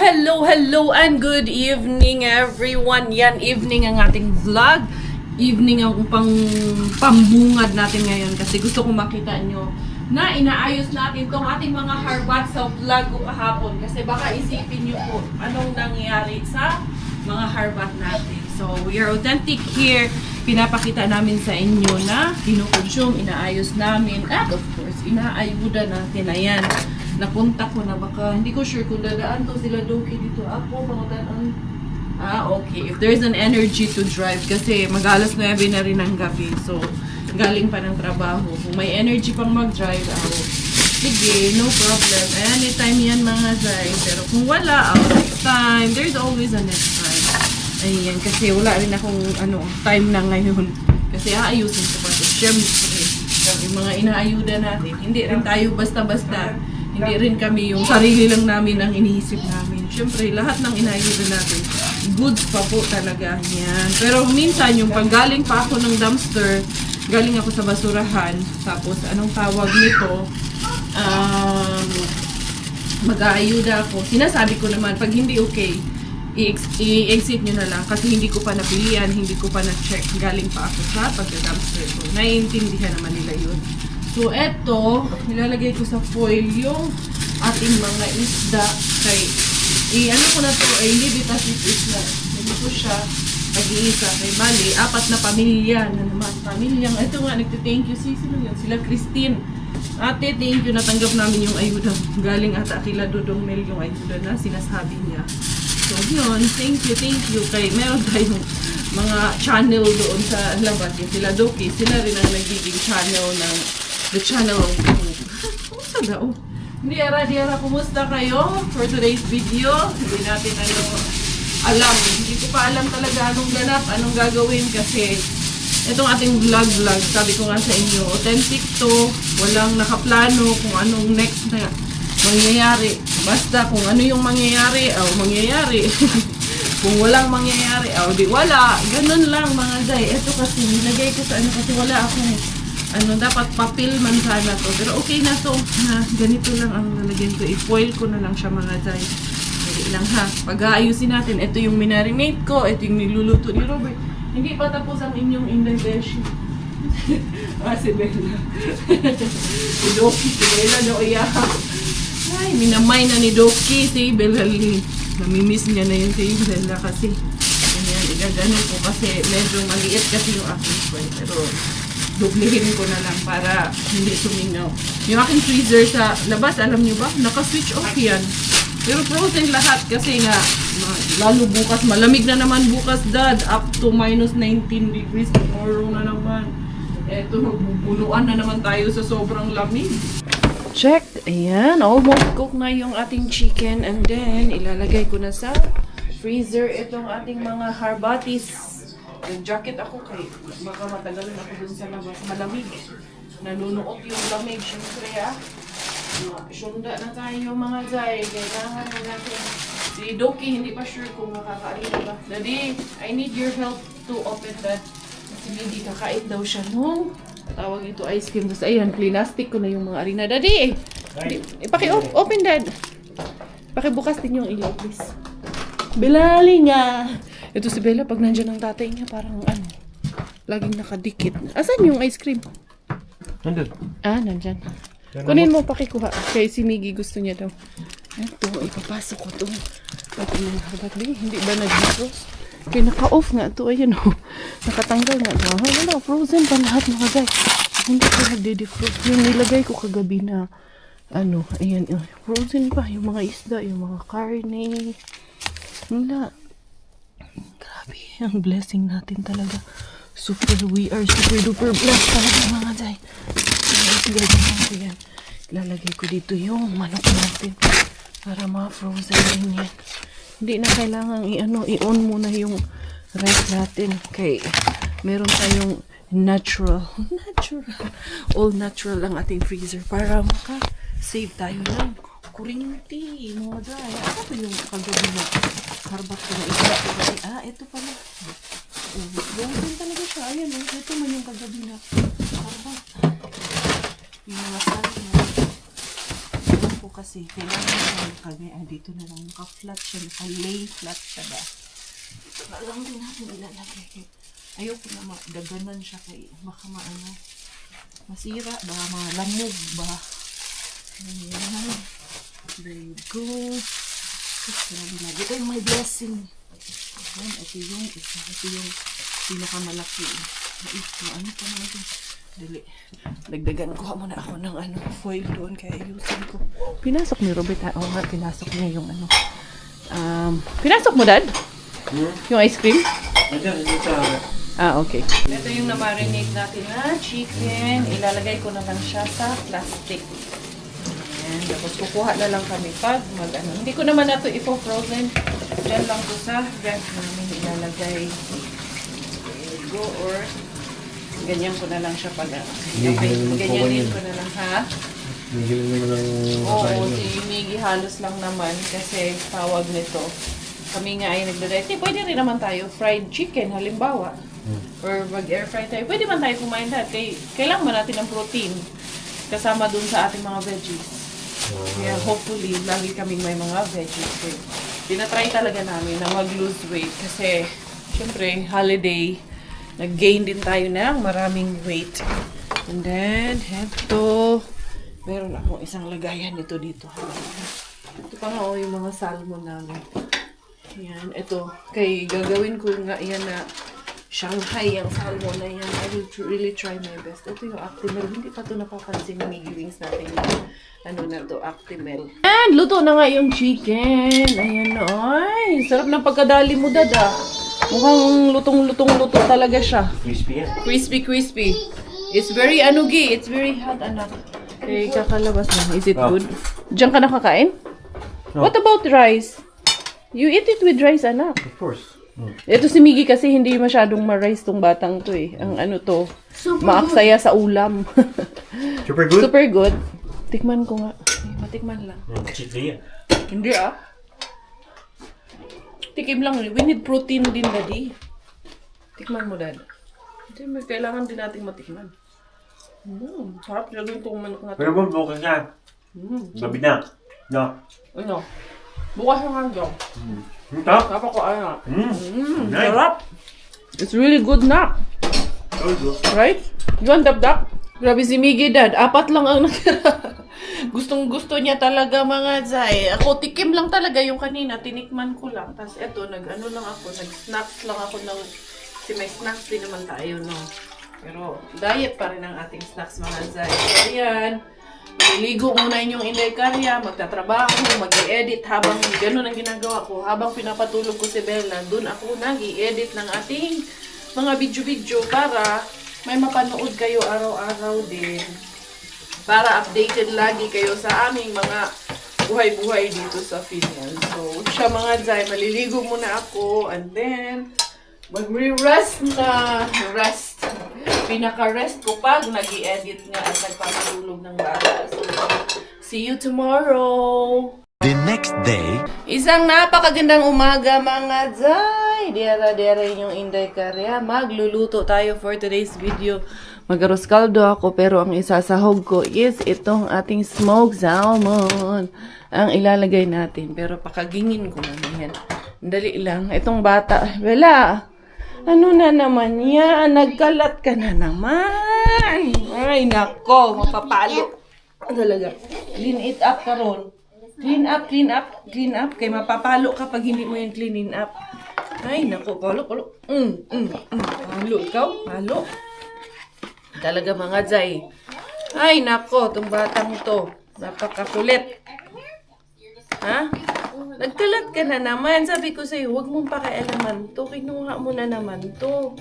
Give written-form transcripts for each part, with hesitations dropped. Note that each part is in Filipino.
Hello, and good evening everyone. Yan, evening ang ating vlog. Evening ang pambungad natin ngayon kasi gusto kong makita nyo na inaayos natin tong ating mga harbat sa vlog ko kahapon. Kasi baka isipin nyo po anong nangyayari sa mga harbat natin. So, we are authentic here. Pinapakita namin sa inyo na kinukonsume, inaayos namin, at of course, inaayuda natin. Ayan. Napunta ko na baka, hindi ko sure kung dadaan to sila Doki dito. Ako, pangutan okay. If there's an energy to drive, kasi mag-alas 9 na rin ang gabi. So, galing pa ng trabaho. Kung may energy pang mag-drive, sige, no problem. Anytime yan mga Zay. Pero kung wala, next time. There's always a next time. Ayan, kasi wala rin akong time na ngayon. Kasi aayusin ko pa ito. Siyempre, yung mga inaayuda natin, hindi rin tayo basta-basta. Hindi rin kami yung sarili lang namin ang iniisip namin. Siyempre, lahat ng inaayuda natin, goods pa po talaga yan. Pero minsan, yung paggaling pa ako ng dumpster, galing ako sa basurahan, tapos anong tawag nito, mag-aayuda ako. Sinasabi ko naman, pag hindi okay, i-exit nyo na lang kasi hindi ko pa napilian, hindi ko pa na-check. Galing pa ako sa pagka-dumpster ko. Naiintindihan naman nila yun. So, eto, nilalagay ko sa foil yung ating mga isda. Kay, ko na to, hindi bitasis na. Hindi ko siya pag-iisa. Kay Mali, 4 na pamilya na naman. Pamilyang, ito nga, nagtithank you. Sino yun? Sila Christine. Ate, thank you. Natanggap namin yung ayuda. Galing ata kila Dodong Mel yung ayuda na sinasabi niya. So, yun. Thank you. Kay, meron tayong mga channel doon sa labas. Yung sila Doki. Sila rin ang nagiging channel ng the channel of food. Kumusta daw? Diara, kumusta kayo for today's video? Hindi natin alam. Hindi ko pa alam talaga anong ganap, anong gagawin kasi itong ating vlog. Sabi ko nga sa inyo, authentic to. Walang nakaplano kung anong next na mangyayari. Basta kung ano yung mangyayari, mangyayari. Kung walang mangyayari, di wala. Ganun lang mga Zay. Ito kasi, nilagay ko sa kasi wala akong dapat papel man sana to. Pero okay na to. Ganito lang ang lalagyan ko. I-foil ko na lang siya mga Zay. Dali lang ha. Pag-aayusin natin. Ito yung minarinate ko. Ito yung niluluto ni Robert. Hindi pa tapos ang inyong indentation. Si Bella. Si Doki. Si Bella daw iyaha. Ay, minamay na ni Doki. Si Bella. Namimiss niya na yun si Bella kasi ganyan. Igaganon ko kasi medyo maliit kasi yung aking foil. Pero dublihin ko na lang para hindi sumingaw. Yung aking freezer sa labas, alam nyo ba? Naka-switch off yan. Pero frozen lahat kasi nga, lalo bukas, malamig na naman bukas, Dad. Up to minus 19 degrees tomorrow na naman. Eto, bubunuan na naman tayo sa sobrang lamig. Check. Ayan, almost cook na yung ating chicken. And then, ilalagay ko na sa freezer itong ating mga harbatis. Nag-jacket ako kay baka matagalan ako dun sa labas. Malamig. Nanunuot yung lamig. Siyempre sunda na tayo mga Zay. Kailangan na natin. Si Doki hindi pa sure kung makakaalin ba. Daddy, I need your help to open that. Kasi hindi kakait daw siya nung tawag ito ice cream. Tapos ayan, plastic ko na yung mga arena. Daddy, paki-open Dad. Pakibukas din yung ilaw please. Bilali nga. Ito si Bella, pag nandiyan ang tatay niya, parang laging nakadikit. Asan yung ice cream? Nandun. Nandyan. Kunin mo, pakikuha. Kaya si Miggy gusto niya daw. Ito, ipapasok ko ito. Ito yung harbat. Hindi ba nag-defrost? Kaya naka-off nga ito. Ayan o. Nakatanggal nga ito. Wala, frozen pa lahat mga guys. Hindi ko nag-defrost. Yung nilagay ko kagabi na, ayan, frozen pa. Yung mga isda, yung mga karne. Wala. Grabe, ang blessing natin talaga. We are super duper blessed talaga mga Zay. Ilalagay ko dito yung manok natin para ma-frozen din yan. Hindi na kailangan i-on muna yung rice natin. Kay meron tayong all natural ang ating freezer para maka-save tayo ng kurinti mga Zay. Ano yung kagabi na harbat ko na isda? Ito pala. Frozen talaga siya. Ayan ito man yung kagabi na harbat. Yung mga sali na kasi kailangan naman kagaya. Dito na lang, naka-flat siya, naka-lay flat siya ba? Dito na lang din natin ilalagay. Ayoko na daganan siya kay baka masira ba, malamog ba. Ayan. There you go. Grabe na. Dito yung may blessing. Ayan, ito yung isa. Ito yung pinakamalaki. Ano pa naman ito? Dali. Dagdagan ko muna ako ng foil doon kaya ayusin ko. Pinasok ni Robert. Oo nga, pinasok niya yung pinasok mo, Dad? Yung ice cream? Okay. Ito yung na-marinate natin na chicken. Ilalagay ko naman siya sa plastic. Ayan. Tapos kukuha na lang kami pag Hindi ko naman na ito ipo-frozen. Diyan lang ko sa ref namin ilalagay. There you go. Or ganyan ko na lang siya pag ganyanin ko na lang, ha? Oo, si Miggy halos lang naman kasi tawag nito. Kami nga ay nagdadayat. Pwede rin naman tayo fried chicken, halimbawa. Or mag-air fry tayo. Pwede man tayo kumain lahat. Kailangan ba natin ng protein kasama dun sa ating mga veggies. Kaya hopefully, lagi kaming may mga veggies. Tinatry talaga namin na mag-lose weight kasi syempre, holiday, nag-gain din tayo ng maraming weight. And then, heto. Meron akong isang lagayan nito dito. Ito pa nga yung mga salmon namin. Yan, ito. Kay gagawin ko nga yan na Shanghai ang salmon na yan. I will really try my best. Ito yung Actimel. Hindi pa ito napapansin ng Miggy Wings natin. Na to, Actimel. And luto na nga yung chicken. Ayan, ay. Sarap ng pagkadali mo, Dada. Mukhang lutong-luto talaga siya. Crispy yan. Crispy. It's very anugi. It's very hot, anak. Okay, kakalabas na. Is it good? Diyan ka nakakain? No. What about rice? You eat it with rice, anak. Of course. Ito si Miggy kasi hindi masyadong ma-rice tong batang to eh. Ang to, maaksaya sa ulam. Super good? Super good. Tikman ko nga. Matikman lang. Cheat day yan. Hindi Tikim lang. We need protein din, Daddy. Tikman mo, Dad. Hindi, kailangan din natin matikman. Sarap talaga itong manok na to. Pero mo, bukas yan. Gabi na. No. Ano? Bukas yung hanggang. Top? Napako-anak. Nice. Sarap. It's really good na. Right? You want dab-dab? Grabe si Miggy, Dad. 4 lang ang nakira. Gustong-gusto niya talaga mga zay. Ako, tikim lang talaga yung kanina. Tinikman ko lang. Tapos eto, nag-ano lang ako. Nag-snacks lang ako ng... Kasi may snacks din naman tayo, no? Pero, diet pa rin ang ating snacks mga zay. So, ayan. Maliligo muna inyong Inday Karya. Magtatrabaho, mag-i-edit habang ganun ang ginagawa ko. Habang pinapatulog ko si Bella, dun ako nag-i-edit ng ating mga video-video para may mapanood kayo araw-araw din. Para updated lagi kayo sa aming mga buhay-buhay dito sa Finland. So, siya mga zay, maliligo muna ako and then magre-rest na. Rest. Pinaka-rest ko pag nag-i-edit nga at nagpapatulog ng bata. So, see you tomorrow! The next day, Isang napakagandang umaga mga zay! Diyara yung Inday Karya. Magluluto tayo for today's video. Mag-arroz caldo ako pero ang isasahog ko is itong ating smoked salmon. Ang ilalagay natin. Pero pakagingin ko na yan. Dali lang. Itong bata. Bella! Ano na naman yan? Nagkalat ka na naman. Ay, nako. Mapapalo. Talaga. Clean it up, Karon. Clean up. Kaya mapapalo ka pag hindi mo yung cleanin up. Ay, nako. Palo. Palo ikaw. Palo. Talaga mga zay. Ay, nako. Itong batang to. Napakakulit. Ha? Nagkalat ka na naman. Sabi ko sa'yo, huwag mong pakialaman to. Kinuha mo na naman to.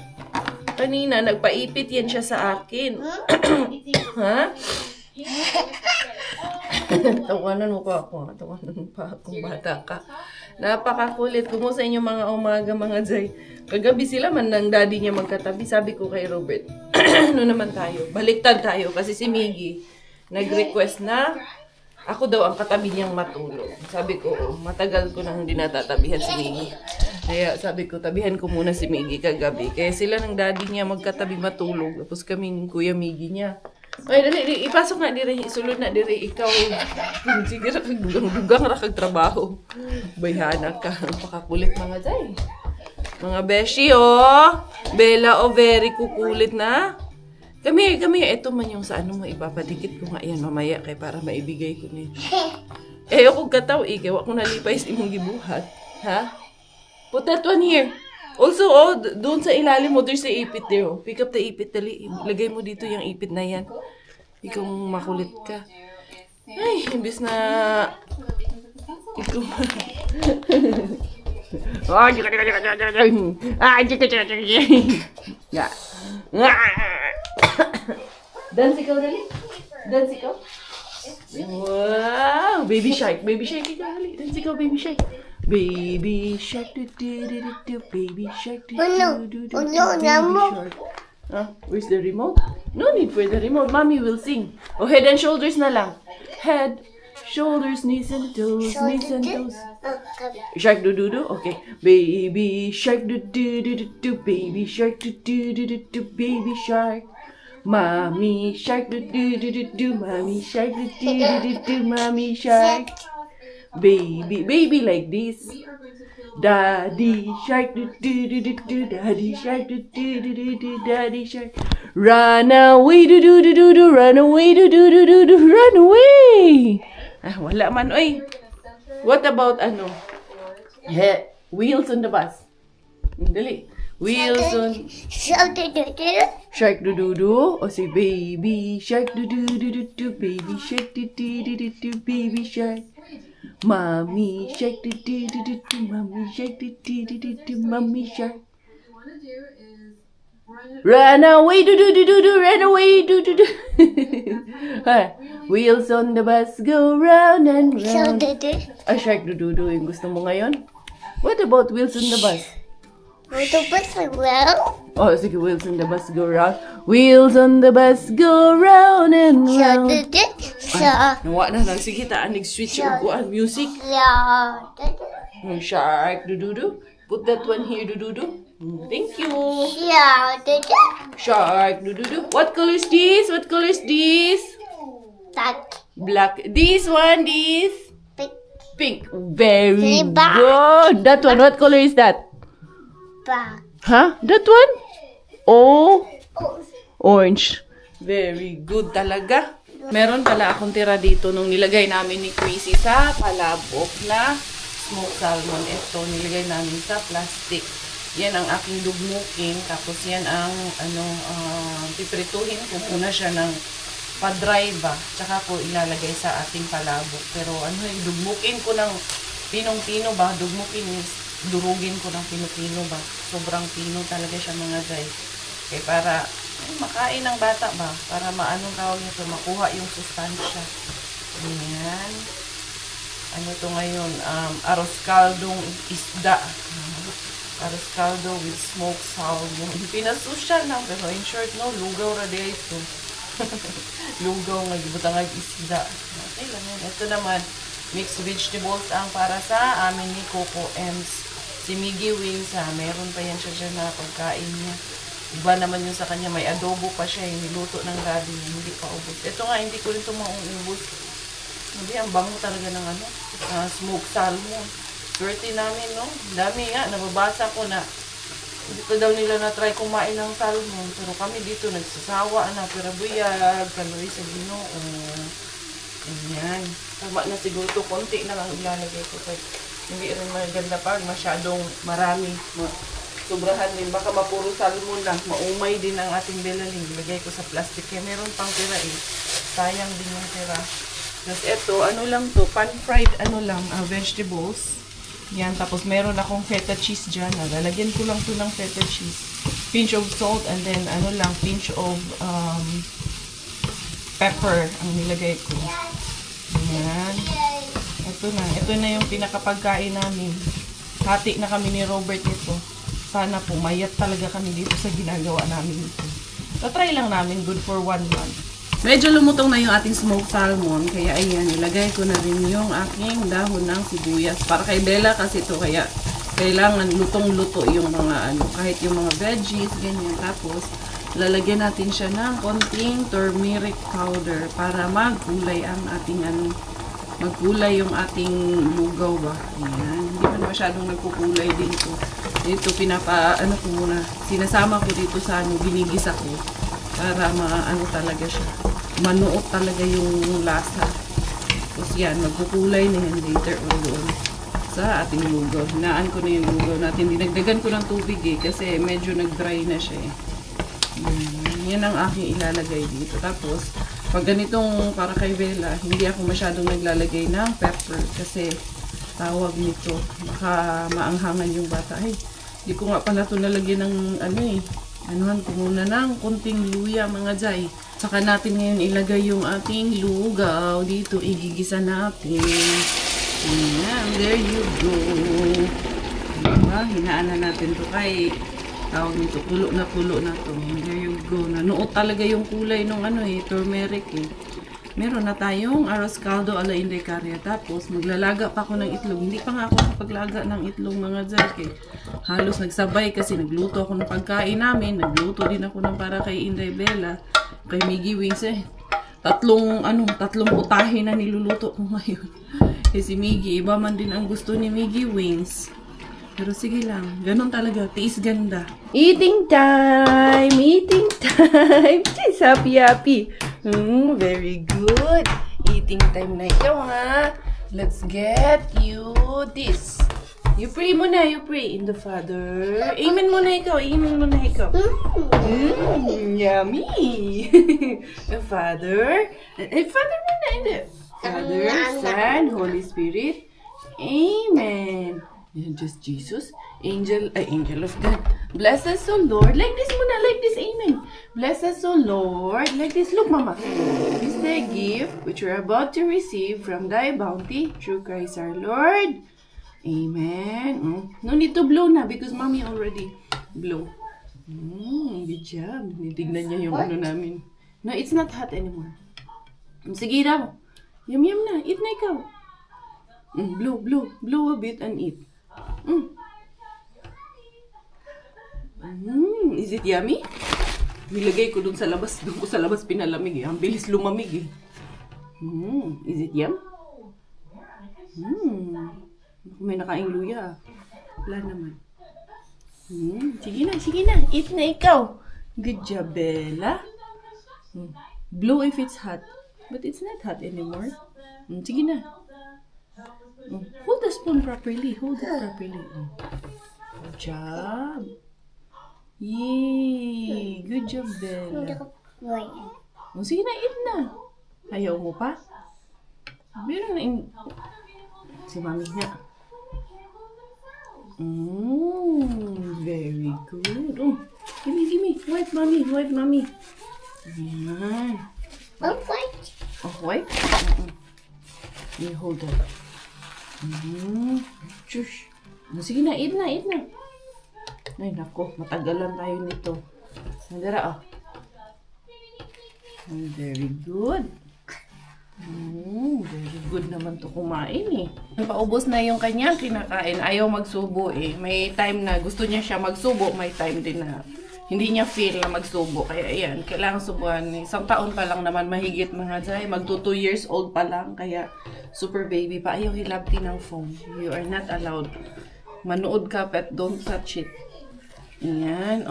Kanina, nagpaipit yan siya sa akin. Ha? Tawanan mo pa ako. Bata ka. Napakakulit. Kumusta inyo mga umaga, mga zay. Kagabi sila man ng daddy niya magkatabi. Sabi ko kay Robert, ano naman tayo? Baliktad tayo. Kasi si Miggy, nag-request na ako daw ang katabi niyang matulog. Sabi ko, matagal ko nang hindi natatabihan si Miggy. Kaya sabi ko, tabihan ko muna si Miggy kagabi. Kaya sila ng daddy niya magkatabi matulog. Tapos kami ng Kuya Miggy niya. Ay, dali, ipasok na diri, isulod na diri, ikaw. Sige ra kag dugang ra kag trabaho. Bayhana ka, pakakulit mga day. Mga beshi, oh. Bella, oh, very kukulit na. Kami, ito man yung sa ano mo, ipapadikit ko nga yan mamaya kay para maibigay ko niyo. Ako kataw, ikaw ako nalipay sa imong gibuhat. Ha? Put that one here. Also, oh, doon sa ilalim mo, there's a ipit there, oh. Pick up the ipit, dali. Lagay mo dito yung ipit na yan. Ikaw makulit ka. Ay, imbis na... Ikaw... Dance ikaw, dali. Dance ikaw. Wow! Baby shark. Baby shark ikaw, dali. Dance ikaw, baby shark. Baby shark, do do do do do. Baby shark, do do do do do. Baby shark. Where's the remote? No need for the remote. Mommy will sing. Oh, head and shoulders na lang. Head, shoulders, knees and toes, knees and toes. Shark do do do. Okay. Baby shark do do do do do. Baby shark do do do do do. Baby shark. Mommy shark do do do do do. Mommy shark do do do do do. Mommy shark. Baby like this. Daddy shark do do do do do. Daddy shark do do do do do. Daddy shark. Run away do do do do do. Run away do do do do do. Run away. Wala man oy. What about ano? Wheels on the bus. Dali. Wheels on. Shark do do do. O say baby shark do do do do do. Baby shark do do do do do. Baby shark. Mommy shark do do do do do. Mommy shark do do do do do. Mommy shark. Run away do do do do do. Run away do do do. Wheels on the bus go round and round. Shark do do do yung gusto mo ngayon? What about wheels on the bus? Oh, sige, wheels on the bus go round. Wheels on the bus go round and round. Nawa na lang. Sige, switch yung kuan music. Shark, do-do-do. Put that one here, do-do-do. Thank you. Shark, do-do-do. What color is this? What color is this? Black. This one, this? Pink. Very good. That one, what color is that? Huh? That one? Oh, orange. Very good talaga. Meron pala akong tira dito nung nilagay namin ni Chrissy sa palabok na smoked salmon. Ito, nilagay namin sa plastic. Yan ang aking dugmukin. Tapos yan ang, piprituhin ko muna siya ng pa-dry ba. Tsaka ko ilalagay sa ating palabok. Pero dugmukin ko ng pinong-pino ba. Dugmukin is durugin ko ng pino-pino ba. Sobrang pino talaga siya mga guys. Okay, para makain ng bata ba? Para maanong tawag nito, makuha yung sustansya. Ayan. Ano to ngayon? Arroz caldong isda. Arroz caldo with smoked salmon. Pinasosyal lang. Pero in short, no, lugaw ra di ito. Lugaw nga, gibutangag isda. Okay lang yan. Ito naman, mixed vegetables ang para sa amin ni Coco Ems. Si Miggy Wings, meron pa yan siya dyan na pagkain niya. Iba naman yun sa kanya, may adobo pa siya, yung niluto ng daddy niya, hindi pa ubos. Ito nga, hindi ko rin ito mauubos. Hindi, ang bango talaga ng smoked salmon. Swerte namin, no? Dami nga, nababasa ko na dito daw nila na-try kumain ng salmon. Pero kami dito, nagsasawa na, pero buyag, kaloy sa Ginoo. Ayan. Tama na siguro ito, konti na lang ilalagay ko kay hindi rin maganda pag masyadong marami. Sobrahan din. Baka mapuro salmon lang. Maumay din ang ating belaling. Ilagay ko sa plastic. Kaya meron pang tira eh. Sayang din yung tira. Tapos ito, lang to? Pan-fried, vegetables. Yan. Tapos meron akong feta cheese dyan. Lalagyan ko lang to ng feta cheese. Pinch of salt and then pinch of pepper ang nilagay ko. Yan. Ito na yung pinakapagkain namin. Hati na kami ni Robert nito. Sana pumayat talaga kami dito sa ginagawa namin ito. Try lang namin, good for 1 month. Medyo lumutong na yung ating smoked salmon. Kaya ayan, ilagay ko na rin yung aking dahon ng sibuyas. Para kay Bella kasi ito, kaya kailangan lutong-luto yung mga kahit yung mga veggies, ganyan. Tapos, lalagyan natin siya ng konting turmeric powder para magkulay ang ating magkulay yung ating lugaw ba. Ayan. Hindi pa masyadong nagkukulay din ito. Dito ko muna. Sinasama ko dito sa ginigisa ko para talaga siya. Manuot talaga yung lasa. Tapos yan, magkukulay na yan later on doon sa ating lugaw. Hinaan ko na yung lugaw natin. Dinagdagan ko ng tubig kasi medyo nag-dry na siya Yan ang aking ilalagay dito. Tapos, pag ganitong para kay Bella, hindi ako masyadong naglalagay ng pepper kasi tawag nito. Baka maanghangan yung bata. Ay, di ko nga pala ito nalagyan ng anuhan ko muna ng konting luya mga jay. Saka natin ngayon ilagay yung ating lugaw. Dito igigisa natin. Ayan, there you go. Diba? Hinaan na natin ito kay tawag nito, pulo na to. There you go. Nanuot talaga yung kulay ng turmeric Meron na tayong arroz caldo ala Inday Caria. Tapos maglalaga pa ako ng itlog. Hindi pa nga ako nakapaglaga ng itlog mga jay. Halos nagsabay kasi nagluto ako ng pagkain namin. Nagluto din ako ng para kay Inday Bella. Kay Miggy Wings tatlong putahe na niluluto ko ngayon. Kasi Miggy, iba man din ang gusto ni Miggy Wings. Pero sige lang, ganun talaga, tiis ganda. Eating time! Eating time! Just happy. Very good. Eating time na ito, ha? Let's get you this. You pray muna, you pray in the Father. Amen muna ikaw, yummy! The Father. Father muna, hindi. Father, Son, Holy Spirit. Amen. Just Jesus, angel of God. Bless us, O Lord. Like this muna, like this. Amen. Bless us, O Lord. Like this. Look, Mama. This is the gift which we're about to receive from thy bounty through Christ our Lord. Amen. No need to blow na because Mommy already blow. Good job. Tignan niya yung namin. No, it's not hot anymore. Sige daw. Yum na. Eat na ikaw. Blow a bit and eat. Is it yummy? Nilagay ko dun sa labas. Doon ko sa labas pinalamig Ang bilis lumamig Is it yum? May nakaing luya. Wala naman. Sige na. Eat na ikaw. Good job, Bella. Blow if it's hot. But it's not hot anymore. Sige na. Hold the spoon properly. Hold it properly. Good job. Yay! Good job, Bella. Sige na, eat na. Ayaw mo pa? Meron na si Mami nga. Very good. Gimme. Wipe, Mommy. Ayan. Wipe? You hold it. Shush. Sige na, eat na. Ay, nako. Matagalan tayo nito. Nandara, Very good. Very good naman to kumain Paubos na yung kanyang kinakain. Ayaw magsubo May time na gusto niya siya magsubo. May time din na hindi niya feel na magsubo. Kaya ayan, kailangan subuhan. Isang taon pa lang naman mahigit mga jay. Magto 2 years old pa lang. Kaya super baby pa. Ayaw hilabti ng phone. You are not allowed. Manood ka but don't touch it. Ayan,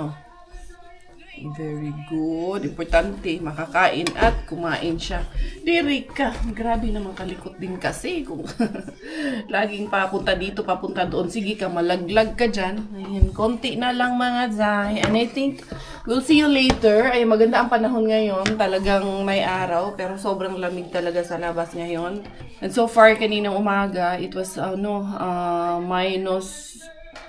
Very good. Importante, makakain at kumain siya. Diri ka. Grabe naman kalikot din kasi. Kung laging papunta dito, papunta doon. Sige ka, malaglag ka dyan. Ayan, konti na lang mga zay. And I think, we'll see you later. Ay, maganda ang panahon ngayon. Talagang may araw. Pero sobrang lamig talaga sa labas ngayon. And so far, kaninang umaga, it was, minus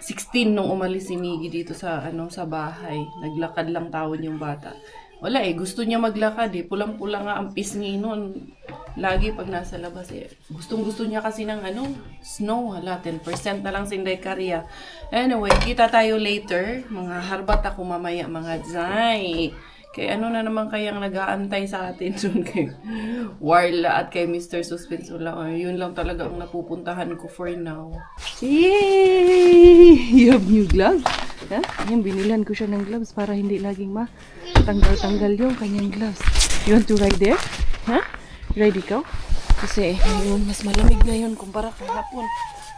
16 nung umalis si Miggy dito sa bahay. Naglakad lang tawon yung bata. Wala gusto niya maglakad Pulang-pula nga ang pisngi noon. Lagi pag nasa labas Gustong-gusto niya kasi ng snow. 10% na lang sa Inday Caria. Anyway, kita tayo later. Mga harbat ako mamaya mga zay. Kay na naman kayang nag-aantay sa atin soon kay Warla at kay Mr. Suspensula. Yun lang talaga ang napupuntahan ko for now. Yay! You have new gloves? Ha? Ayan, binilan ko siya ng gloves para hindi laging matanggal-tanggal yung kanyang gloves. You want to ride there? Ha? Ride ikaw? Kasi ngayon, mas malamig ngayon kumpara kahapon.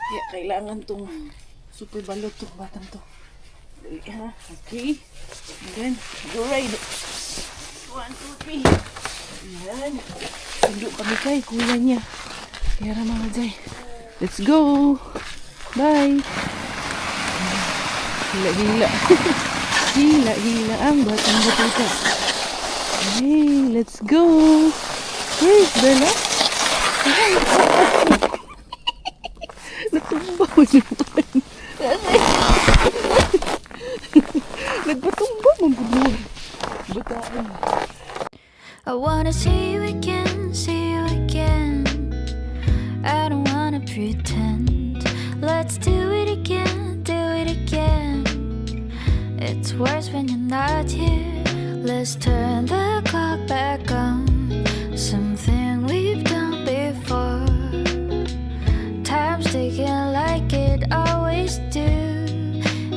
Kaya kailangan tong super balot tong batang to. Dali, ha? Okay. And then, go ride. 1, 2, 3. Ayan. Sundo kami kay kuya niya. Kaya mga Jay. Let's go. Bye. Hila-hila. Hila-hila ang batang batuta. Hey, let's go. Where's Bella? Ay, natumba mo naman. Nagpatumba mo budod. Butaan. I wanna see you again, see you again. I don't wanna pretend. Let's do it again, do it again. It's worse when you're not here. Let's turn the clock back on. Something we've done before. Time's ticking like it always do.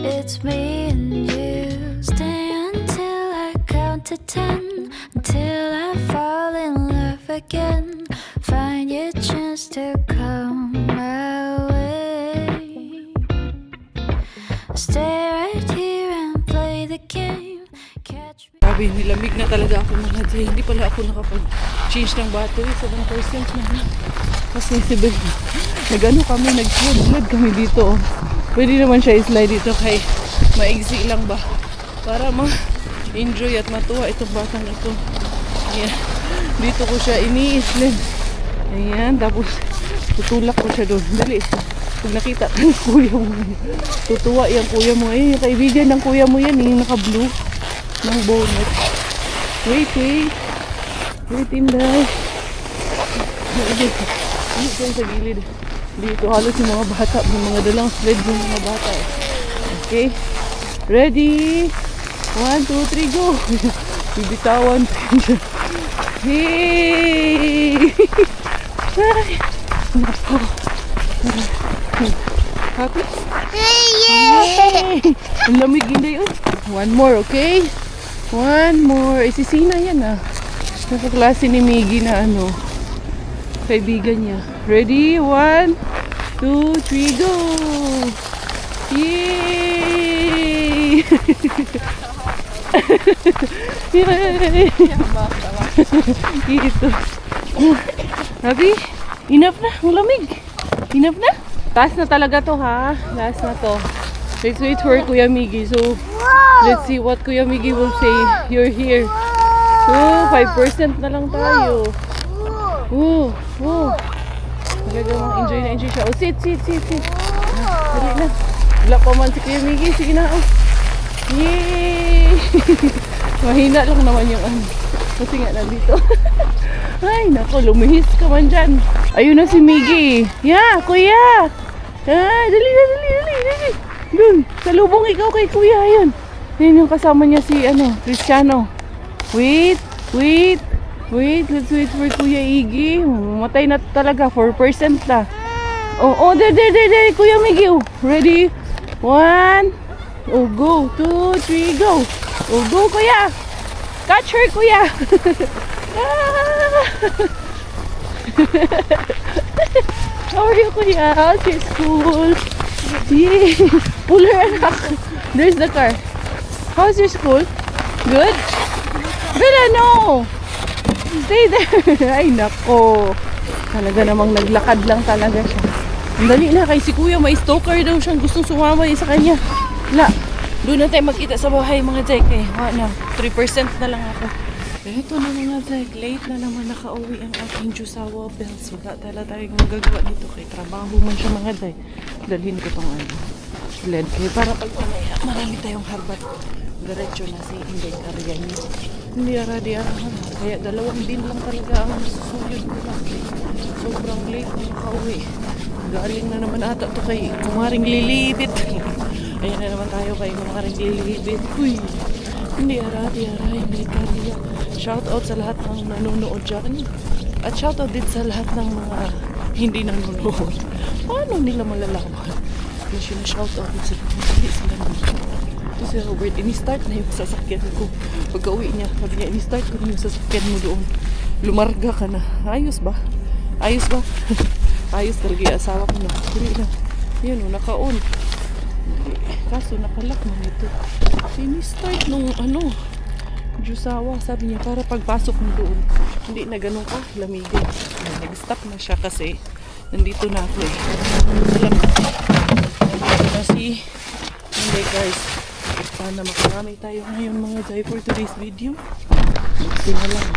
It's me and you. Stay until I count to 10. Until I fall in love again. Find your chance to come my way. Stay right here and play the game. Catch me. Grabe, nilamig na talaga ako mga Jay. Hindi pala ako nakapag-change ng battery. 7% na lang. Kasi nag-ano kami, nag-sled kami dito. Pwede naman siya i-slide dito kay maigsi lang ba. Para ma-enjoy at matuwa itong batang ito. Ayan. Dito ko siya ini-sled. Ayan. Tapos tutulak ko siya doon. Dali. Pag nakita ng kuya mo. Tutuwa yung kuya mo. Ayun, yung kaibigan ng kuya mo yan. Yung naka-blue ng bonnet. Wait. Wait, Inday. Dito sa gilid. Dito halos yung mga bata. Yung mga dalang sled yung mga bata. Okay. Ready? 1, 2, 3, go! Bibitawan pa siya. Hey! Ay! Nako. Happy? Hey! Ang lamig hindi yun. One more, okay? One more. Isisina yan ah. Nakaklase ni Miggy na ano. Kaibigan niya. Ready? 1, 2, 3, go! Yay! Yay! Ito. Happy? Enough na. Ang lamig. Enough na. Taas na talaga to ha. Last na to. Let's wait for Kuya Miggy. So, let's see what Kuya Miggy will say. You're here. So, 5% na lang tayo. Oh. Talaga enjoy na enjoy siya. Oh, sit. Dali na. Wala pa man si Kuya Miggy. Sige na. Oh. Yay! Mahina lang naman yung ano. Kasi nga nandito. Ay, nako. Lumihis ka man dyan. Ayun na si Miggy. Yeah, Kuya. Ah, dali. Dun. Salubong ikaw kay Kuya. Ayun. Yan yung kasama niya si Cristiano. Wait. Let's wait for Kuya Iggy. Matay na talaga. 4% na. Oh, there. Kuya Miggy. Oh. Ready? 1. Oh, go. 2, 3, go. Oh, go, Kuya. Catch her, Kuya. How are you, Kuya? How's your school? Yay. Pull her, anak. There's the car. How's your school? Good? Bella, no. Stay there. Ay, nako. Talaga namang naglakad lang talaga siya. Ang dali na kay si Kuya. May stalker daw siyang gustong sumama sa kanya. La, doon na tayo magkita sa bahay mga Jek eh. 3% na lang ako. Ito na mga Jek, late na naman nakauwi ang aking Jusawa bells. Wala tayong magagawa dito kay trabaho man siya mga Jek. Dalhin ko tong sled kay para pag mamaya marami tayong harbat. Diretso na si Inday Karyani. Hindi arahan. Kaya 2 din lang talaga ang susuyod ko lang. Sobrang late na nakauwi. Galing na naman ata to kay Kumaring Lilibit. Ayan na naman tayo kay Kumaring Lilibit. Uy! Hindi Inday Karya. Shout out sa lahat ng nanonood dyan. At shout out din sa lahat ng mga hindi nanonood. Paano nila malalaman? Yung shout out din sila. Hindi sila nanonood. dito si Robert. Ini-start na yung sasakyan ko. Pagka-uwi niya, sabi niya, ini-start ko na yung sasakyan mo doon. Lumarga ka na. Ayos ba? Ayos ba? Ayos talaga yung asawa ko na. Dili na. Yan o, naka-on. Kaso nakalak man ito. Ini-start nung Jusawa, sabi niya, para pagpasok mo doon, hindi na ganun ka lamigin. Nag-stop na siya kasi nandito na ako eh. Alam mo, kasi hindi guys, sana makarami tayo ngayon mga Jai for today's video. Hindi na lang.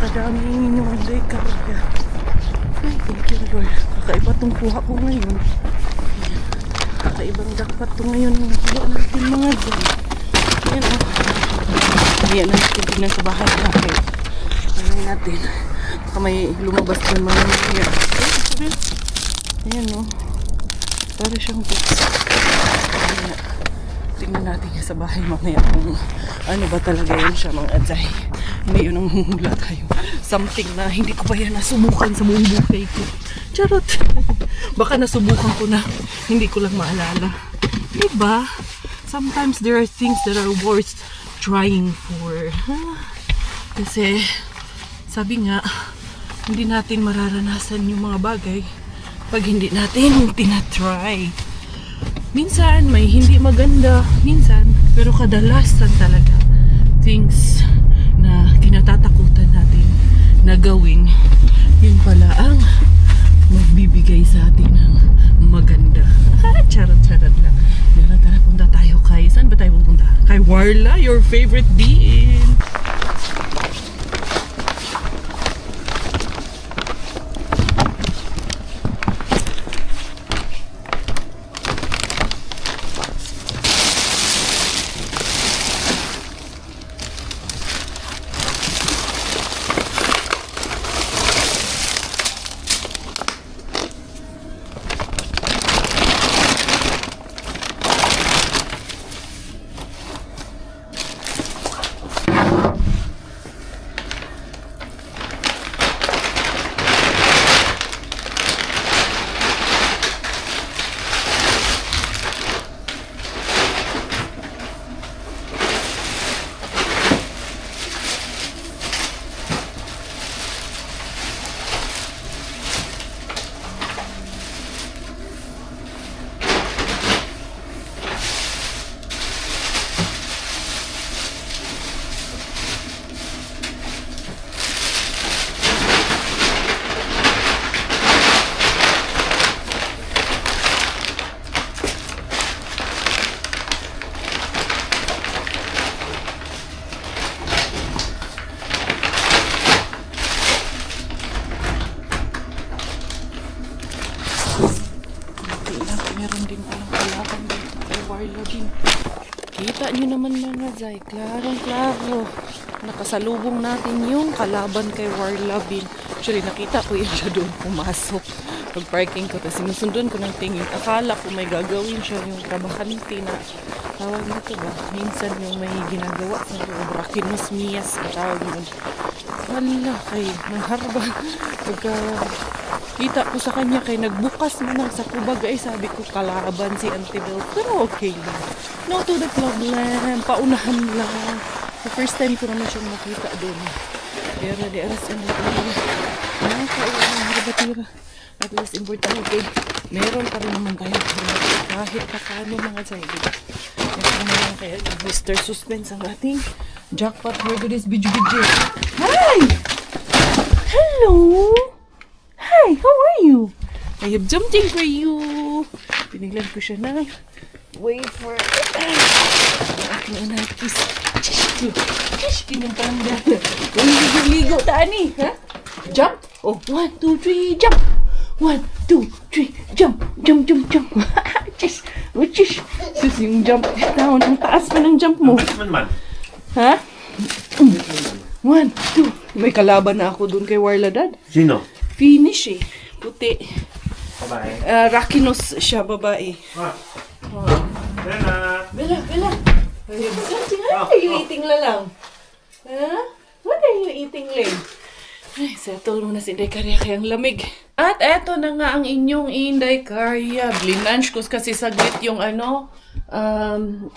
Kadaming yung day karga. Ay, thank you Lord. Kakaiba tong kuha ko ngayon. Kakaibang jackpot to ngayon. Kuha natin mga dyan. Ayan o. Ayan natin tignan sa bahay natin. Ayan natin. Baka may lumabas dyan mga niya. Ayan o. Para siyang box. Ayan. Tingnan natin sa bahay mamaya kung ano ba talaga yun siya mga Jai. Hindi yun ang humula tayo. Something na hindi ko pa yan nasubukan sa buong buhay ko. Charot! Baka nasubukan ko na. Hindi ko lang maalala. Diba? Sometimes there are things that are worth trying for. Kasi, sabi nga, hindi natin mararanasan yung mga bagay pag hindi natin tinatry. Minsan, may hindi maganda. Minsan, pero kadalasan talaga. Things na kinatatakutan natin na gawin, yun pala ang magbibigay sa atin ng maganda. Charot-charot lang. Tara, punta tayo kay, saan ba tayo pupunta? Kay Warla, your favorite bean. Meron din palang kalaban dito kay Warla din. Kita nyo naman mga Jai, klarong-klaro. Nakasalubong natin yung kalaban kay Warla bin. Actually, nakita ko yun siya doon pumasok. Pag-parking ko, tapos sinusundan ko ng tingin. Akala ko may gagawin siya yung trabahante na tawag nito ba? Minsan yung may ginagawa sa Brachinos Mias, tawag mo. Wala kay nangharba. Pagka kita ko sa kanya kay nagbukas man ng sakubag ay sabi ko kalaban si Auntie Belle. Pero okay lang. No to the problem. Paunahan lang. The first time ko naman siyang makita doon. Pero di aras ang nakakaiwan ng harbatira. At least importante, meron pa rin naman tayong product kahit paano mga Zay. Ito naman kaya Mr. Suspense ang ating jackpot for today's video. Hi! Hello! Hi! How are you? I have something for you. Piniglan ko siya na wafer. Aking anak, kiss. Kiss, kinagpanda. Ligo taan eh, ha? Jump. Oh, 1, 2, 3, jump. 1, 2, 3, jump. Jump, jump, jump. Cheers. Oh, cheers. Sus, yung jump down. Ang taas pa ng jump mo. Man. Ha? 1, 2. May kalaban na ako dun kay Warla, Dad. Sino? Finish eh. Puti. Babae. Rakinos siya, babae. Bella. Bella. What are you eating, lalang? Huh? What are you eating, Ling? Ay, settle muna si Inday Karya kayang lamig. At eto na nga ang inyong Inday Karya. Blinanch ko kasi saglit yung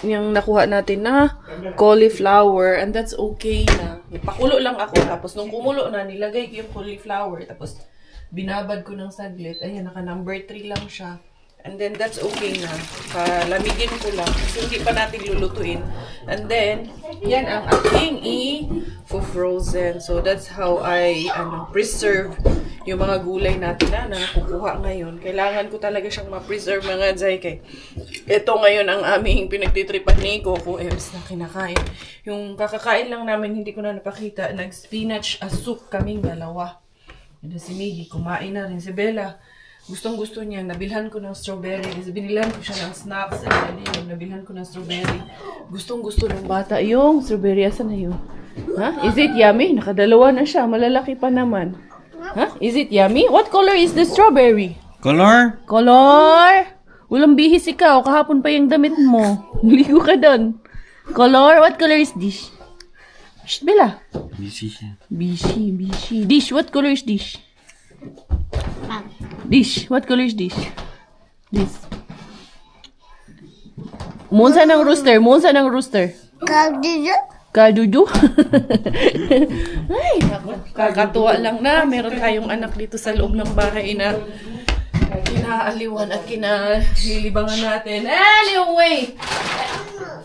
yung nakuha natin na cauliflower. And that's okay na. Nagpakulo lang ako. Tapos nung kumulo na, nilagay ko yung cauliflower. Tapos binabad ko ng saglit. Ayan, naka number 3 lang siya. And then, that's okay na. Palamigin ko lang. Kasi hindi pa natin lulutuin. And then, yan ang aking i-frozen. So, that's how I preserve yung mga gulay natin na nakukuha ngayon. Kailangan ko talaga siyang ma-preserve mga Zay. Ito ngayon ang aming pinagtitripan ni Coco Ems na kinakain. Yung kakakain lang namin, hindi ko na napakita. Nag-spinach asuk kaming dalawa. And si Miggy, kumain na rin. Si Bella, gustong-gusto niya. Nabilhan ko ng strawberry. Kasi binilan ko siya ng snacks. And then, nabilhan ko ng strawberry. Gustong-gusto ng bata yung strawberry. Asan na yun? Ha? Is it yummy? Nakadalawa na siya. Malalaki pa naman. Ha? Is it yummy? What color is the strawberry? Color? Color? Walang bihis ikaw. Kahapon pa yung damit mo. Naligo ka doon. Color? What color is this? Shh, Bella. Busy siya. Busy. Dish, what color is dish? Dish, what color is dish? This. Munsa ng rooster? Kadudu? Ay, kakatuwa lang na. Meron tayong anak dito sa loob ng bahay na kinaaliwan at kinalilibangan natin. Anyway!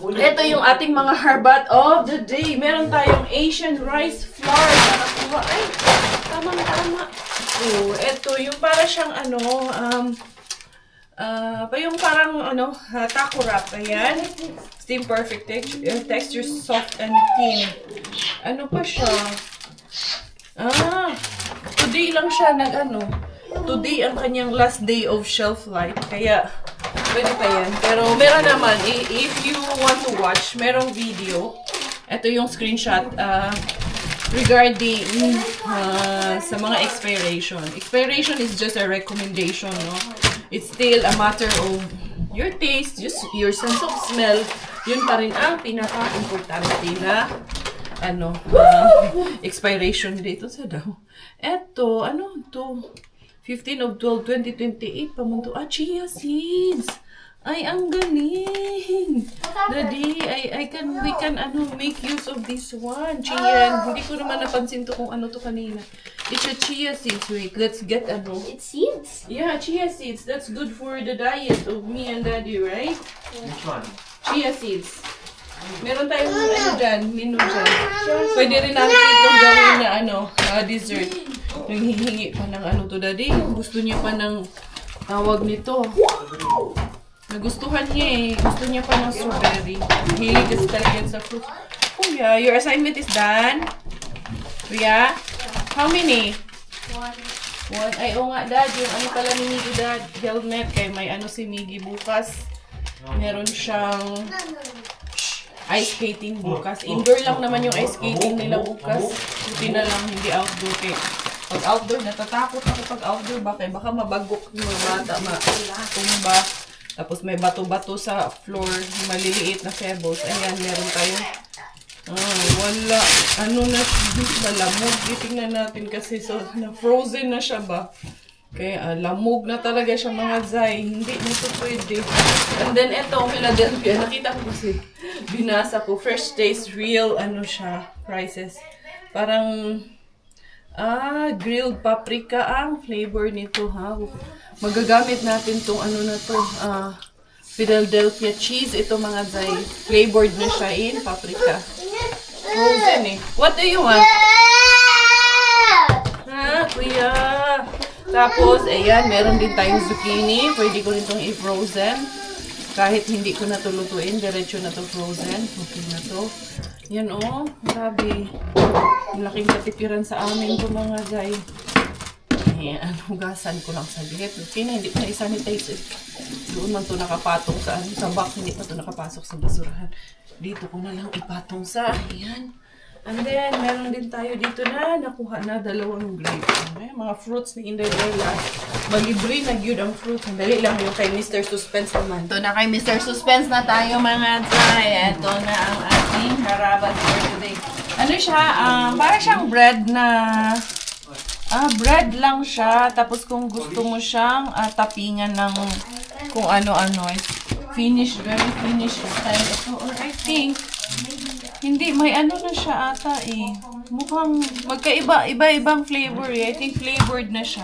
Ito yung ating mga harbat of the day. Meron tayong Asian rice flour na nakuha. Ay, tamang-tama. So, ito yung para siyang yung parang taco wrap. Ayan. Steam perfect texture, soft and thin. Ano pa siya? Today lang siya today ang kanyang last day of shelf life. Kaya, pwede pa yan. Pero meron naman, if you want to watch, merong video. Ito yung screenshot regarding sa mga expiration. Expiration is just a recommendation, no? It's still a matter of your taste, just your sense of smell. Yun pa rin ang pinaka-importante na expiration date. Sa daw. Ito, 15 of 12, 2028 pamunto. Chia seeds. Ay, ang galing. Daddy, we can make use of this one. Chia. Hindi ko naman napansin to kung ano to kanina. It's a chia seeds. Wait, let's get It's seeds? Yeah, chia seeds. That's good for the diet of me and Daddy, right? Which one? Chia seeds. Meron tayong menu dyan. Pwede rin natin itong gawin na dessert. Nanghihingi pa ng to, Daddy. Gusto niya pa ng tawag nito. Nagustuhan niya eh. Gusto niya pa ng strawberry. Hilig kasi talaga yan sa fruit. Oh yeah, your assignment is done. Kuya? How many? One. Ay, oo nga, Dad. Yung pala ni Miggy, Dad. Helmet. Kaya may si Miggy bukas. Meron siyang ice skating bukas. Indoor lang naman yung ice skating nila bukas. Buti na lang, hindi outdoor. Kaya pag outdoor, natatakot ako pag outdoor. Baka mabagok yung bata. Tumba. Tapos may bato-bato sa floor. Maliliit na pebbles. Ayan, meron tayong wala. Malamog. Itingnan natin kasi na-frozen na siya ba? Kaya lamog na talaga siya mga Zay. Hindi nito pwede. And then ito, Philadelphia. Nakita ko kasi binasa ko. Fresh taste, real, prices. Parang Grilled paprika ang flavor nito, ha? Magagamit natin tong ano na to, Philadelphia cheese. Ito mga zay, flavored na siya in paprika. Frozen eh. What do you want? Ha, kuya? Tapos, ayan, meron din tayong zucchini. Pwede ko rin itong i-frozen. Kahit hindi ko na to lutuin, diretso na to frozen. Okay na to. Yan oh, grabe. Malaking katipiran sa amin ko mga zay. Ayan, hugasan ko lang saglit. Okay na, hindi pa i-sanitize. Doon man to nakapatong sa box, hindi pa to nakapasok sa basurahan. Dito ko na lang ipatong sa, ayan. And then, meron din tayo dito na nakuha na 2 grape. Okay? Mga fruits ni Cinderella. Malibre na yun ang fruits. Dali lang yung kay Mr. Suspense naman. Ito na kay Mr. Suspense na tayo mga zay. Ito na ang ating harabas for today. Ano siya? Para siyang bread na... bread lang siya. Tapos kung gusto mo siyang tapingan ng kung ano-ano. Finish, very finish style. Ito, or I think... Hindi, may ano na siya ata eh. Mukhang magkaiba, iba-ibang flavor eh. I think flavored na siya.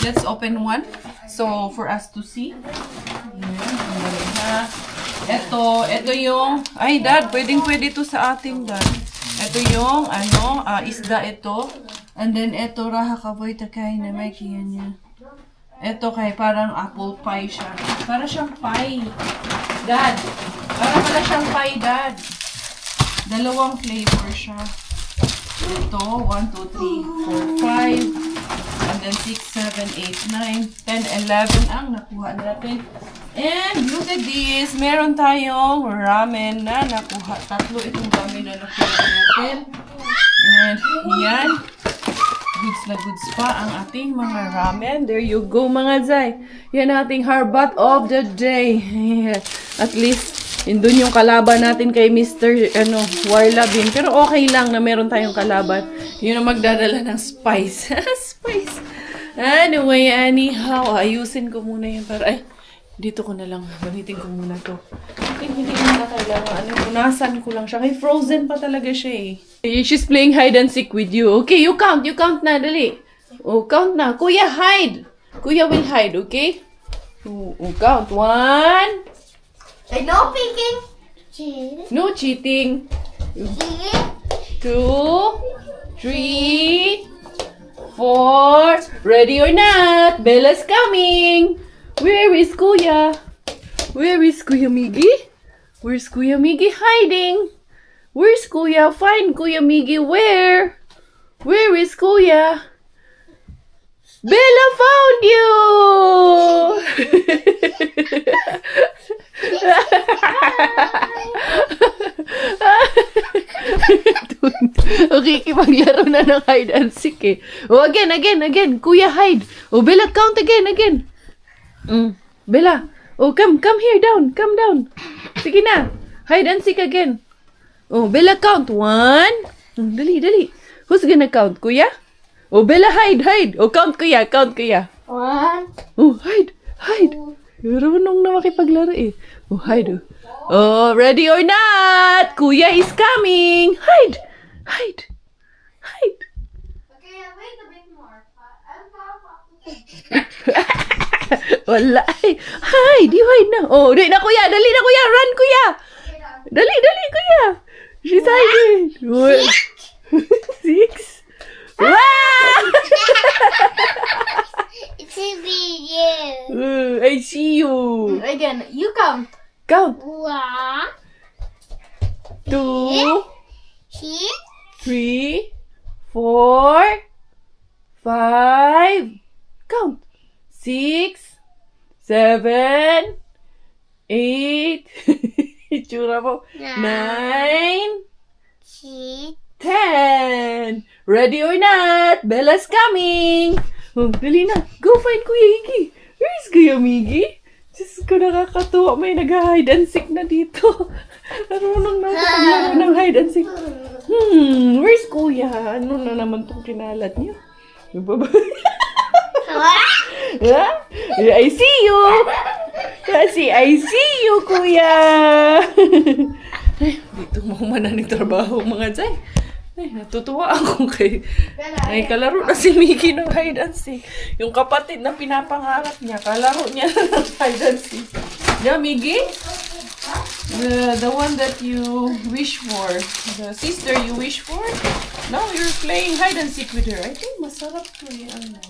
Let's open one. So, for us to see. Ayan, ito yung, ay dad, pwedeng-pwede to sa ating dad. Ito yung, isda ito. And then, ito, raha kaboy takay na may kiyan niya. Ito kay parang apple pie siya. Para siyang pie. Dad, para pala siyang pie, dad. 2 flavor siya. Ito, 1, 2, 3, 4, 5. And then 6, 7, 8, 9, 10, 11 ang nakuha natin. And look at this. Meron tayong ramen na nakuha. 3 itong ramen na nakuha natin. And yan. Goods na goods pa ang ating mga ramen. There you go mga zay. Yan ating harbat of the day. At least, doon yung kalaban natin kay Mr. Warlabin. Pero okay lang na meron tayong kalaban. Yun ang magdadala ng spice. Spice. Anyway, anyhow, ayusin ko muna yan para... dito ko na lang. Gamitin ko muna to. Hindi ko na kailangan. Punasan ko lang siya. Kay frozen pa talaga siya eh. She's playing hide and seek with you. Okay, you count. You count na. Dali. Oh, count na. Kuya, hide. Kuya will hide, okay? Oh, count. 1... No peeking. No cheating. 2, 3, 4. Ready or not? Bella's coming. Where is Kuya? Where is Kuya Miggy? Where's Kuya Miggy hiding? Where's Kuya? Find Kuya Miggy. Where? Where is Kuya? Bella found you! Okay, maglaro na ng hide and seek eh. Oh, again. Kuya, hide. Oh, Bella, count again. Bella. Oh, come here, down. Come down. Sige na. Hide and seek again. Oh, Bella, count. 1. Dali. Who's gonna count? Kuya? Oh, Bella, hide. Oh, count Kuya. 1. Oh, hide. Marunong na makipaglaro eh. Oh, hide. Oh, ready or not? Kuya is coming. Hide. Okay, wait a bit more. Wala. Hide. You hide na. Oh, dali na Kuya. Run, Kuya. Dali, Kuya. She's hiding. 6. Wow! It's a video. I see you. Again, you count. Count. 1, 2, 3, 3, 4, 5. Count. 6, 7, 8. Itsura mo. 9, 10. Ready or not? Bella's coming. Oh, dali na. Go find Kuya Iggy. Where's Kuya Miggy? Diyos ko, nakakatuwa. May nag-hide and seek na dito. Marunong na maglaro ng hide and seek. Where's Kuya? Ano na naman itong kinalat niyo? Ha? I see you. I see you, Kuya. Ay, dito mo man ang trabaho mga Zay. Ay, natutuwa ako kay... Ay, kalaro na si Mickey ng hide and seek. Yung kapatid na pinapangarap niya, kalaro niya ng hide and seek. Yeah, Mickey? The one that you wish for. The sister you wish for. Now you're playing hide and seek with her. I think masarap to yan.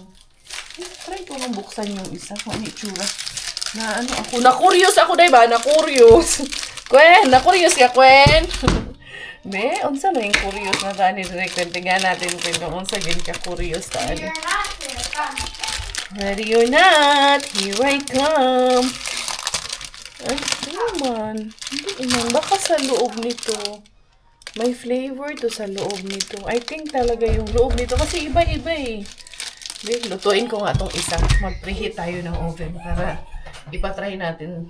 Try ko nung buksan yung isa. Kung ano itsura. Na ano ako. Na-curious ako, diba? Na-curious. Gwen, na-curious ka, Gwen? Be, unsa na yung curious na taan ni Direk? Tingnan natin kung unsa gin ka curious taan. Ready or not, here I come. Ay, naman. Hindi naman. Baka sa loob nito. May flavor to sa loob nito. I think talaga yung loob nito. Kasi iba-iba eh. Be, lutuin ko nga itong isa. Mag-preheat tayo ng oven para ipatry natin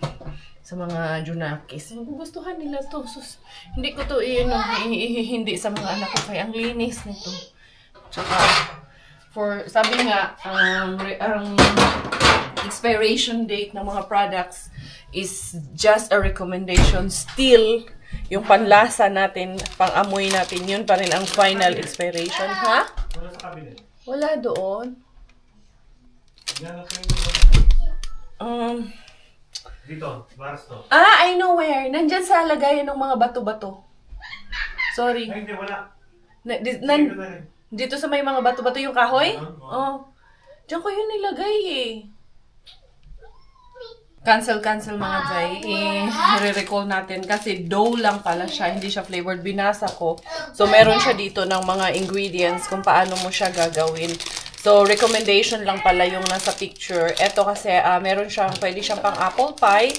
sa mga junakis. Gustuhan nila to. Sus, hindi ko to hindi sa mga anak ko. Kaya ang linis nito. Tsaka, sabi nga, ang expiration date ng mga products is just a recommendation. Still, yung panlasa natin, pang-amoy natin, yun pa rin ang final expiration. Ha? Wala sa cabinet. Wala doon. Dito, bars to. I know where. Nandyan sa lagayan ng mga bato-bato. Sorry. Ay, hindi, wala. Dito sa may mga bato-bato yung kahoy? Oh. Diyan ko yun nilagay eh. Cancel mga Zay. I-recall natin kasi dough lang pala siya. Hindi siya flavored. Binasa ko. So, meron siya dito ng mga ingredients kung paano mo siya gagawin. So, recommendation lang pala yung nasa picture. Ito kasi, meron siyang, pwede siyang pang apple pie.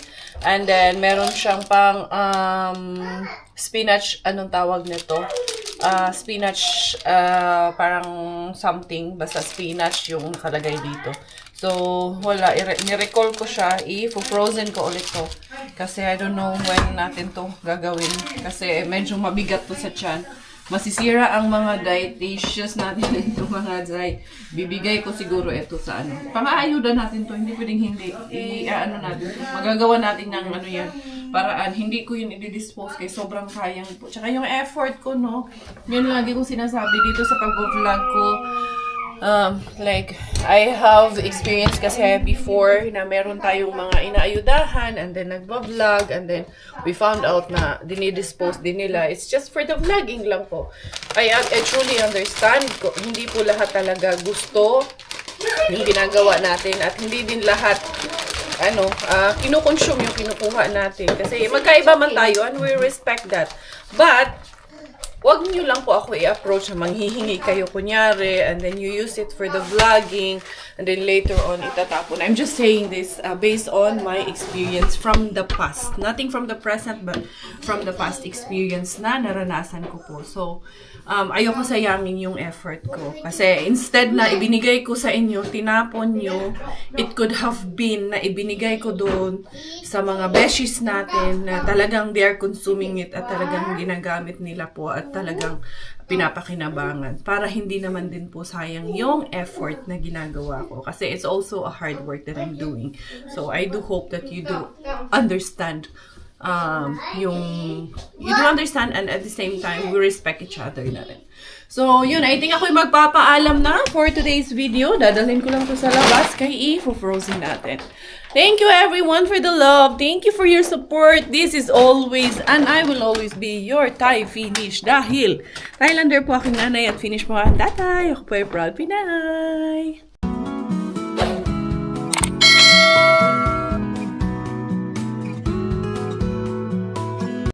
And then, meron siyang pang spinach, anong tawag nito? Spinach, parang something. Basta spinach yung nakalagay dito. So, wala. Ni-recall ko siya. I-frozen ko ulit to. Kasi I don't know when natin to gagawin. Kasi medyo mabigat to sa tiyan. Masisira ang mga diet dishes natin ito mga Zay. Bibigay ko siguro ito sa ano. Pang-aayuda natin to. Hindi pwedeng hindi. Ano natin to. Magagawa natin ng ano yan. Paraan. Hindi ko yun i-dispose kay sobrang kayang po. Tsaka yung effort ko, no. Yun lagi ko sinasabi dito sa pag-vlog ko. Like, I have experience kasi before na meron tayong mga inaayudahan and then nagba-vlog and then we found out na dinidispose din nila. It's just for the vlogging lang po. I truly understand ko. Hindi po lahat talaga gusto yung ginagawa natin at hindi din lahat kinukonsume yung kinukuha natin. Kasi magkaiba man tayo and we respect that. But, wag niyo lang po ako i-approach na manghihingi kayo kunyari and then you use it for the vlogging and then later on itatapon. I'm just saying this based on my experience from the past. Nothing from the present but from the past experience na naranasan ko po. So, ayoko sayangin yung effort ko. Kasi instead na ibinigay ko sa inyo, tinapon nyo, it could have been na ibinigay ko doon sa mga beshies natin na talagang they are consuming it at talagang ginagamit nila po at talagang pinapakinabangan para hindi naman din po sayang yung effort na ginagawa ko. Kasi it's also a hard work that I'm doing. So I do hope that you do understand you do understand and at the same time we respect each other na rin. So yun, I think ako'y magpapaalam na for today's video. Dadalhin ko lang to sa labas kay i-frozen natin. Thank you everyone for the love. Thank you for your support. This is always and I will always be your Thai Finish dahil Thailander po aking nanay at Finnish po ang tatay. Ako po ay proud Pinay.